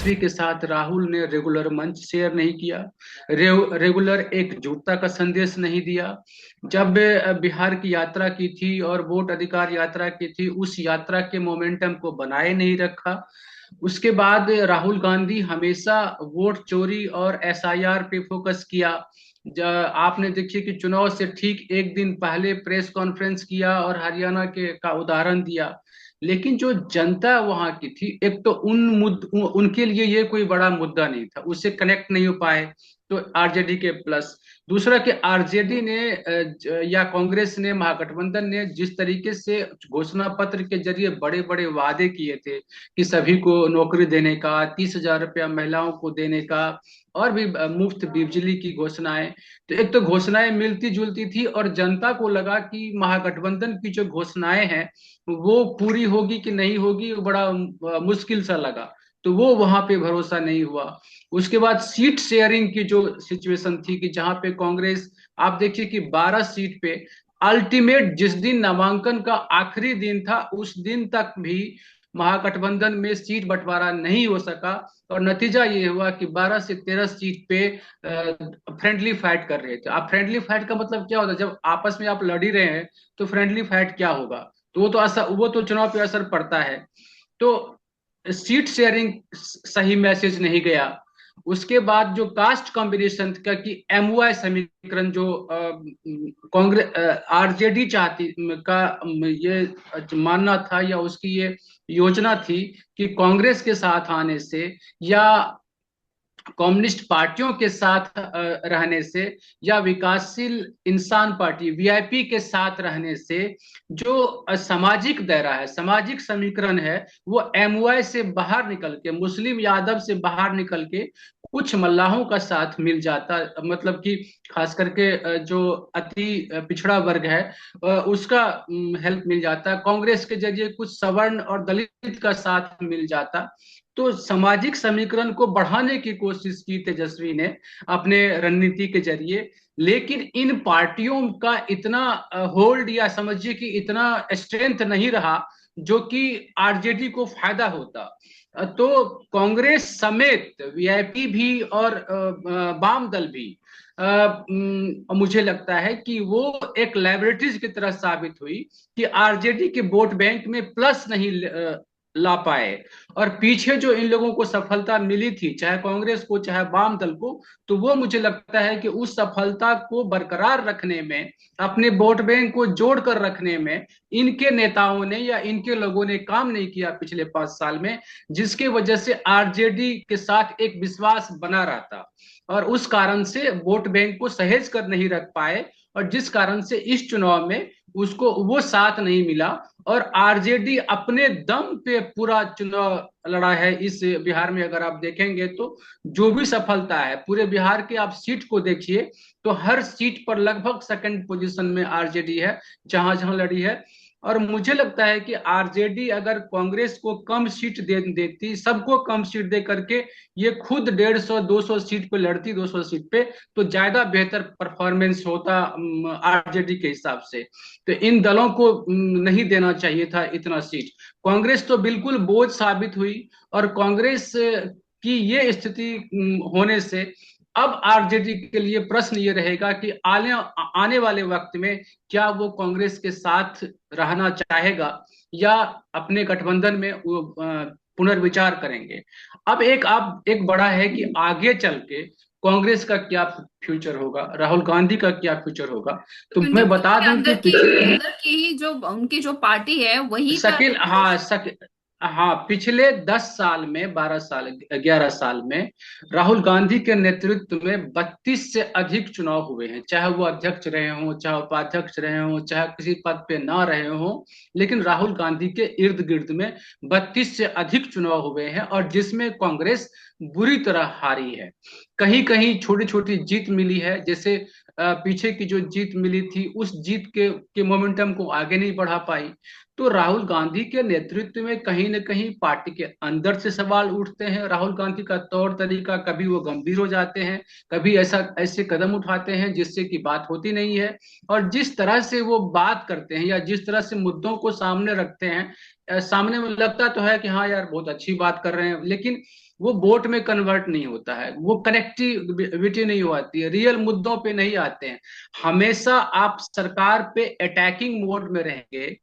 तेजस्वी के साथ राहुल ने रेगुलर मंच शेयर नहीं किया, रेगुलर एकजुटता का संदेश नहीं दिया। जब बिहार की यात्रा की थी और वोट अधिकार यात्रा की थी, उस यात्रा के मोमेंटम को बनाए नहीं रखा। उसके बाद राहुल गांधी हमेशा वोट चोरी और एसआईआर पे फोकस किया। आपने देखिए कि चुनाव से ठीक एक दिन पहले प्रेस कॉन्फ्रेंस किया और हरियाणा के का उदाहरण दिया। लेकिन जो जनता वहां की थी, एक तो उनके लिए ये कोई बड़ा मुद्दा नहीं था, उससे कनेक्ट नहीं हो पाए। तो आरजेडी के प्लस, दूसरा कि आरजेडी ने या कांग्रेस ने, महागठबंधन ने जिस तरीके से घोषणा पत्र के जरिए बड़े बड़े वादे किए थे कि सभी को नौकरी देने का, 30,000 रुपया महिलाओं को देने का, और भी मुफ्त बिजली की घोषणाएं। तो एक तो घोषणाएं मिलती जुलती थी और जनता को लगा कि महागठबंधन की जो घोषणाएं हैं वो पूरी होगी कि नहीं होगी, वो बड़ा मुश्किल सा लगा। तो वो वहां पे भरोसा नहीं हुआ। उसके बाद सीट शेयरिंग की जो सिचुएशन थी कि जहां पे कांग्रेस, आप देखिए कि 12 सीट पे, अल्टीमेट जिस दिन नामांकन का आखिरी दिन था उस दिन तक भी महागठबंधन में सीट बंटवारा नहीं हो सका। और नतीजा ये हुआ कि 12 से 13 सीट पे फ्रेंडली फाइट कर रहे थे। आप फ्रेंडली फाइट का मतलब क्या होता है? जब आपस में आप लड़ ही रहे हैं तो फ्रेंडली फाइट क्या होगा? तो वो तो चुनाव पे असर पड़ता है। तो सीट शेयरिंग सही मैसेज नहीं गया। उसके बाद जो कास्ट कॉम्बिनेशन का कि एमवाई समीकरण जो कांग्रेस आरजेडी चाहती का ये मानना था, या उसकी ये योजना थी कि कांग्रेस के साथ आने से या कम्युनिस्ट पार्टियों के साथ रहने से या विकासशील इंसान पार्टी वीआईपी के साथ रहने से जो सामाजिक दायरा है, सामाजिक समीकरण है, वो एमवाई से बाहर निकल के, मुस्लिम यादव से बाहर निकल के कुछ मल्लाहों का साथ मिल जाता। मतलब कि खास करके जो अति पिछड़ा वर्ग है उसका हेल्प मिल जाता, कांग्रेस के जरिए कुछ सवर्ण और दलित का साथ मिल जाता। तो सामाजिक समीकरण को बढ़ाने की कोशिश की तेजस्वी ने अपने रणनीति के जरिए। लेकिन इन पार्टियों का इतना होल्ड, या समझिए कि इतना स्ट्रेंथ नहीं रहा जो कि आरजेडी को फायदा होता। तो कांग्रेस समेत वीआईपी भी और वाम दल भी, मुझे लगता है कि वो एक लाइबिलिटीज की तरह साबित हुई कि आरजेडी के वोट बैंक में प्लस नहीं ला पाए। और पीछे जो इन लोगों को सफलता मिली थी, चाहे कांग्रेस को चाहे वाम दल को, तो वो मुझे लगता है कि उस सफलता को बरकरार रखने में, अपने वोट बैंक को जोड़ कर रखने में इनके नेताओं ने या इनके लोगों ने काम नहीं किया पिछले 5 साल में, जिसके वजह से आरजेडी के साथ एक विश्वास बना रहता। और उस कारण से वोट बैंक को सहेज कर नहीं रख पाए, और जिस कारण से इस चुनाव में उसको वो साथ नहीं मिला। और आरजेडी अपने दम पे पूरा चुनाव लड़ा है इस बिहार में। अगर आप देखेंगे तो जो भी सफलता है पूरे बिहार के, आप सीट को देखिए तो हर सीट पर लगभग सेकंड पोजीशन में आरजेडी है, जहां जहां लड़ी है। और मुझे लगता है कि आरजेडी अगर कांग्रेस को कम सीट दे देती, सबको कम सीट दे करके ये खुद 150-200 सीट पे लड़ती, 200 सीट पे, तो ज्यादा बेहतर परफॉर्मेंस होता आरजेडी के हिसाब से। तो इन दलों को नहीं देना चाहिए था इतना सीट। कांग्रेस तो बिल्कुल बोझ साबित हुई। और कांग्रेस की ये स्थिति होने से अब आरजेडी के लिए प्रश्न ये रहेगा कि आने आने वाले वक्त में क्या वो कांग्रेस के साथ रहना चाहेगा या अपने गठबंधन में वो पुनर्विचार करेंगे। अब एक बड़ा है कि आगे चल के कांग्रेस का क्या फ्यूचर होगा, राहुल गांधी का क्या फ्यूचर होगा। तो क्योंकि मैं बता उनके दूं कि पिछले अंदर की ही जो उनकी जो पार्टी है वही का शकील, हाँ रिप्रेजेंट। हाँ, पिछले 10 साल में, 12 साल, 11 साल में राहुल गांधी के नेतृत्व में 32 से अधिक चुनाव हुए हैं। चाहे वो अध्यक्ष रहे हों, चाहे उपाध्यक्ष रहे हों, चाहे किसी पद पे ना रहे हों, लेकिन राहुल गांधी के इर्द गिर्द में 32 से अधिक चुनाव हुए हैं, और जिसमें कांग्रेस बुरी तरह हारी है। कहीं कहीं छोटी छोटी जीत मिली है, जैसे पीछे की जो जीत मिली थी उस जीत के मोमेंटम को आगे नहीं बढ़ा पाई। तो राहुल गांधी के नेतृत्व में कहीं ना कहीं पार्टी के अंदर से सवाल उठते हैं। राहुल गांधी का तौर तरीका, कभी वो गंभीर हो जाते हैं, कभी ऐसे कदम उठाते हैं जिससे कि बात होती नहीं है। और जिस तरह से वो बात करते हैं या जिस तरह से मुद्दों को सामने रखते हैं, सामने में लगता तो है कि हाँ यार बहुत अच्छी बात कर रहे हैं, लेकिन वो वोट में कन्वर्ट नहीं होता है, वो कनेक्टिविटी नहीं होती है, रियल मुद्दों पे नहीं आते हैं। हमेशा आप सरकार पे अटैकिंग मोड में रहेंगे।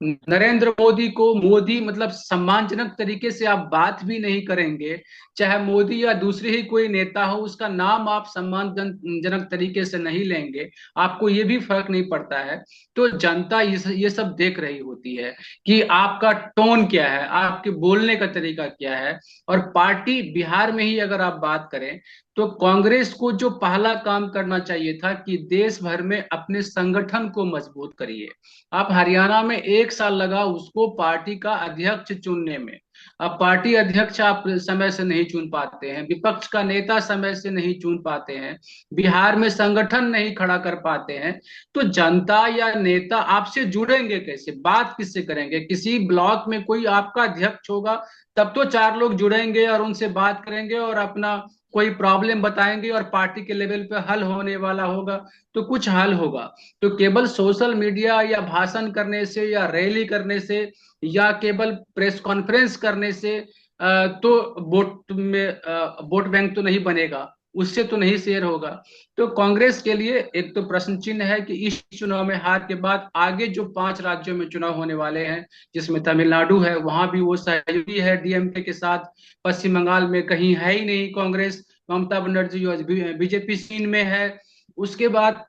नरेंद्र मोदी को मोदी मतलब सम्मानजनक तरीके से आप बात भी नहीं करेंगे, चाहे मोदी या दूसरे ही कोई नेता हो, उसका नाम आप सम्मानजनक तरीके से नहीं लेंगे, आपको ये भी फर्क नहीं पड़ता है। तो जनता ये सब देख रही होती है कि आपका टोन क्या है, आपके बोलने का तरीका क्या है। और पार्टी बिहार में ही अगर आप बात करें, तो कांग्रेस को जो पहला काम करना चाहिए था कि देश भर में अपने संगठन को मजबूत करिए। आप हरियाणा में 1 साल लगा उसको पार्टी का अध्यक्ष चुनने में, अब पार्टी अध्यक्ष आप समय से नहीं चुन पाते हैं, विपक्ष का नेता समय से नहीं चुन पाते हैं, बिहार में संगठन नहीं खड़ा कर पाते हैं, तो जनता या नेता आपसे जुड़ेंगे कैसे, बात किससे करेंगे। किसी ब्लॉक में कोई आपका अध्यक्ष होगा, तब तो 4 लोग जुड़ेंगे और उनसे बात करेंगे और अपना कोई प्रॉब्लम बताएंगे और पार्टी के लेवल पे हल होने वाला होगा, तो कुछ हल होगा। तो केवल सोशल मीडिया या भाषण करने से या रैली करने से या केवल प्रेस कॉन्फ्रेंस करने से तो वोट बैंक तो नहीं बनेगा, उससे तो नहीं शेयर होगा। तो कांग्रेस के लिए एक तो प्रश्न चिन्ह है कि इस चुनाव में हार के बाद आगे जो 5 राज्यों में चुनाव होने वाले हैं, जिसमें तमिलनाडु है, वहां भी वो सहयोगी है डीएमके के साथ। पश्चिम बंगाल में कहीं है ही नहीं कांग्रेस, ममता बनर्जी बीजेपी सीन में है। उसके बाद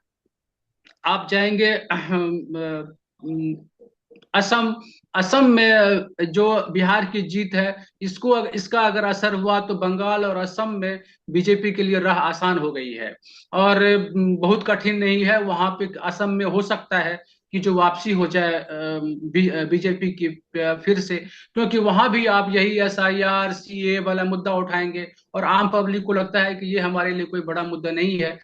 आप जाएंगे असम। असम में जो बिहार की जीत है, इसका अगर असर हुआ तो बंगाल और असम में बीजेपी के लिए राह आसान हो गई है। और बहुत कठिन नहीं है वहां पे, असम में हो सकता है कि जो वापसी हो जाए बीजेपी की फिर से, क्योंकि वहां भी आप यही SIR CA वाला मुद्दा उठाएंगे और आम पब्लिक को लगता है कि ये हमारे लिए कोई बड़ा मुद्दा नहीं है।